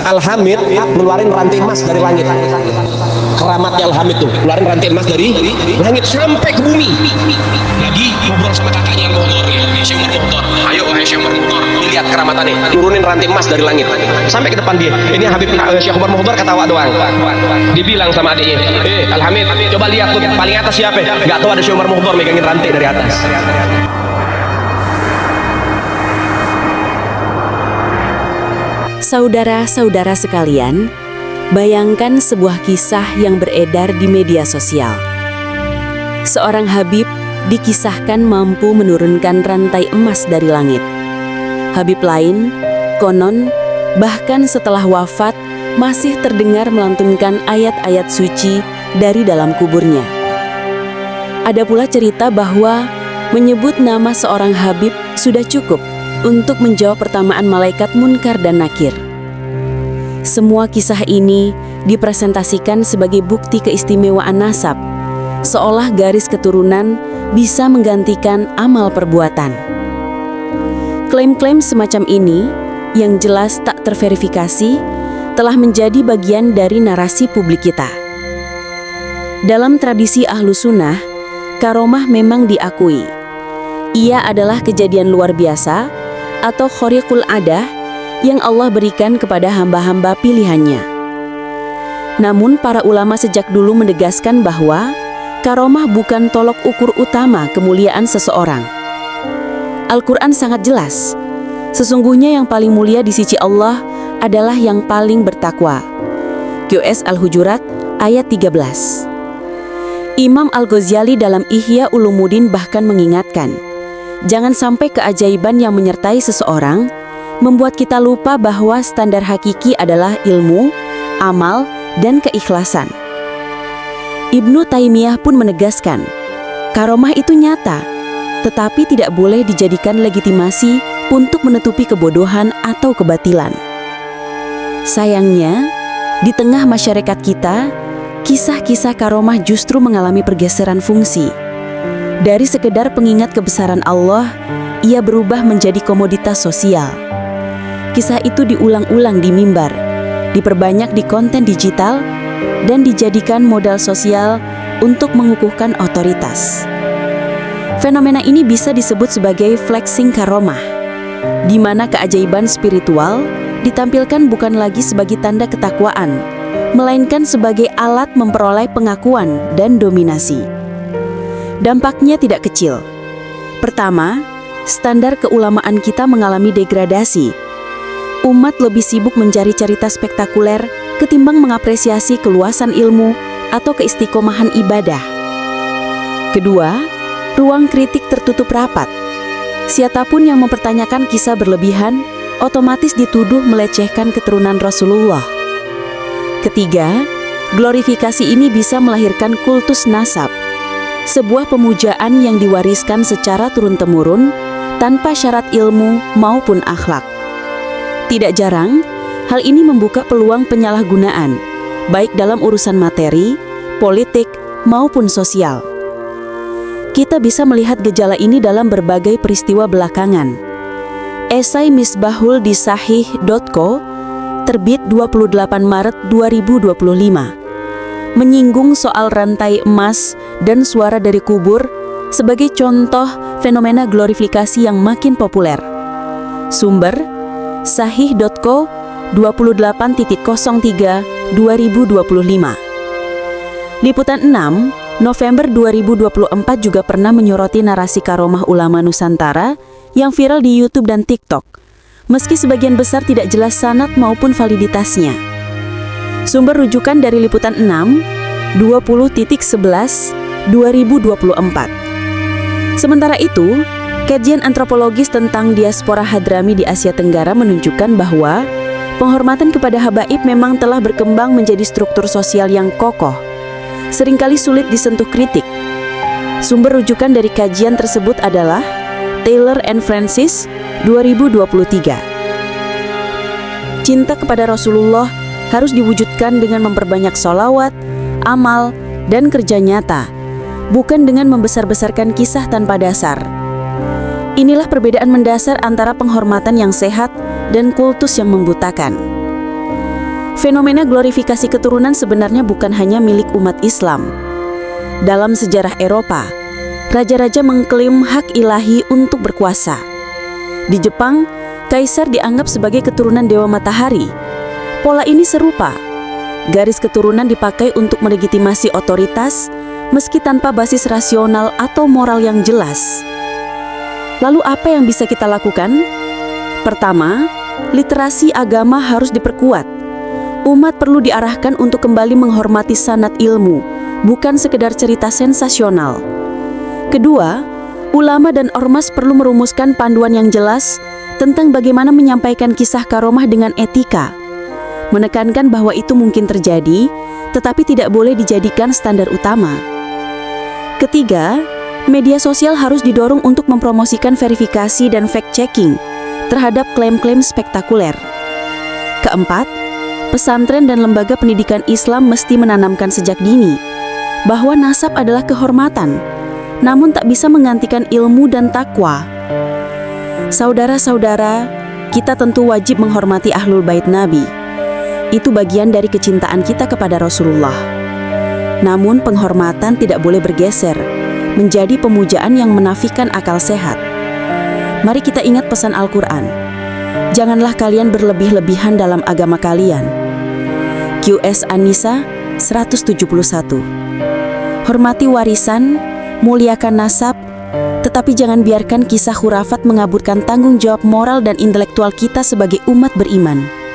Al-Hamid ngeluarin rantai emas dari langit. Keramatnya Al-Hamid tuh ngeluarin rantai emas dari langit sampai ke bumi. Lagi ngobrol sama kakaknya Al-Muhdhar, Syekh Umar Muhdhar. Ayo wahai Syekh Umar Muhdhar, lihat keramatannya, turunin rantai emas dari langit sampai ke depan dia. Ini Habib Syekh Umar Muhdhar ketawa doang. Dibilang sama adiknya, Al-Hamid, coba lihat tuh paling atas siapa? Gak tahu ada Syekh Umar Muhdhar megangin rantai dari atas. Saudara-saudara sekalian, bayangkan sebuah kisah yang beredar di media sosial. Seorang Habib dikisahkan mampu menurunkan rantai emas dari langit. Habib lain, konon, bahkan setelah wafat, masih terdengar melantunkan ayat-ayat suci dari dalam kuburnya. Ada pula cerita bahwa menyebut nama seorang Habib sudah cukup untuk menjawab pertamaan malaikat Munkar dan Nakir. Semua kisah ini dipresentasikan sebagai bukti keistimewaan nasab, seolah garis keturunan bisa menggantikan amal perbuatan. Klaim-klaim semacam ini, yang jelas tak terverifikasi, telah menjadi bagian dari narasi publik kita. Dalam tradisi Ahlus Sunnah, karomah memang diakui. Ia adalah kejadian luar biasa atau khariqul adah yang Allah berikan kepada hamba-hamba pilihannya. Namun para ulama sejak dulu menegaskan bahwa karomah bukan tolok ukur utama kemuliaan seseorang. Al-Quran sangat jelas, sesungguhnya yang paling mulia di sisi Allah adalah yang paling bertakwa. QS Al-Hujurat ayat 13. Imam Al-Ghazali dalam Ihya Ulumuddin bahkan mengingatkan, jangan sampai keajaiban yang menyertai seseorang membuat kita lupa bahwa standar hakiki adalah ilmu, amal, dan keikhlasan. Ibnu Taimiyah pun menegaskan, karomah itu nyata, tetapi tidak boleh dijadikan legitimasi untuk menutupi kebodohan atau kebatilan. Sayangnya, di tengah masyarakat kita, kisah-kisah karomah justru mengalami pergeseran fungsi. Dari sekedar pengingat kebesaran Allah, ia berubah menjadi komoditas sosial. Kisah itu diulang-ulang di mimbar, diperbanyak di konten digital, dan dijadikan modal sosial untuk mengukuhkan otoritas. Fenomena ini bisa disebut sebagai flexing karomah, di mana keajaiban spiritual ditampilkan bukan lagi sebagai tanda ketakwaan, melainkan sebagai alat memperoleh pengakuan dan dominasi. Dampaknya tidak kecil. Pertama, standar keulamaan kita mengalami degradasi. Umat lebih sibuk mencari cerita spektakuler ketimbang mengapresiasi keluasan ilmu atau keistiqomahan ibadah. Kedua, ruang kritik tertutup rapat. Siapapun yang mempertanyakan kisah berlebihan, otomatis dituduh melecehkan keturunan Rasulullah. Ketiga, glorifikasi ini bisa melahirkan kultus nasab, sebuah pemujaan yang diwariskan secara turun-temurun tanpa syarat ilmu maupun akhlak. Tidak jarang, hal ini membuka peluang penyalahgunaan, baik dalam urusan materi, politik, maupun sosial. Kita bisa melihat gejala ini dalam berbagai peristiwa belakangan. Esai Misbahul di Sahih.co, terbit 28 Maret 2025, menyinggung soal rantai emas dan suara dari kubur sebagai contoh fenomena glorifikasi yang makin populer. Sumber Sahih.co 28.03/2025. Liputan 6 November 2024 juga pernah menyoroti narasi karomah ulama Nusantara yang viral di YouTube dan TikTok, meski sebagian besar tidak jelas sanad maupun validitasnya. Sumber rujukan dari Liputan 6 20.11/2024. Sementara itu, kajian antropologis tentang diaspora Hadrami di Asia Tenggara menunjukkan bahwa penghormatan kepada habaib memang telah berkembang menjadi struktur sosial yang kokoh, seringkali sulit disentuh kritik. Sumber rujukan dari kajian tersebut adalah Taylor and Francis 2023. Cinta kepada Rasulullah harus diwujudkan dengan memperbanyak sholawat, amal, dan kerja nyata, bukan dengan membesar-besarkan kisah tanpa dasar. Inilah perbedaan mendasar antara penghormatan yang sehat dan kultus yang membutakan. Fenomena glorifikasi keturunan sebenarnya bukan hanya milik umat Islam. Dalam sejarah Eropa, raja-raja mengklaim hak ilahi untuk berkuasa. Di Jepang, kaisar dianggap sebagai keturunan dewa matahari. Pola ini serupa. Garis keturunan dipakai untuk melegitimasi otoritas, meski tanpa basis rasional atau moral yang jelas. Lalu apa yang bisa kita lakukan? Pertama, literasi agama harus diperkuat. Umat perlu diarahkan untuk kembali menghormati sanad ilmu, bukan sekedar cerita sensasional. Kedua, ulama dan ormas perlu merumuskan panduan yang jelas tentang bagaimana menyampaikan kisah karomah dengan etika. Menekankan bahwa itu mungkin terjadi, tetapi tidak boleh dijadikan standar utama. Ketiga, media sosial harus didorong untuk mempromosikan verifikasi dan fact-checking terhadap klaim-klaim spektakuler. Keempat, pesantren dan lembaga pendidikan Islam mesti menanamkan sejak dini bahwa nasab adalah kehormatan, namun tak bisa menggantikan ilmu dan takwa. Saudara-saudara, kita tentu wajib menghormati Ahlul Bait Nabi. Itu bagian dari kecintaan kita kepada Rasulullah. Namun penghormatan tidak boleh bergeser menjadi pemujaan yang menafikan akal sehat. Mari kita ingat pesan Al-Quran. Janganlah kalian berlebih-lebihan dalam agama kalian. QS An-Nisa 171. Hormati warisan, muliakan nasab, tetapi jangan biarkan kisah khurafat mengaburkan tanggung jawab moral dan intelektual kita sebagai umat beriman.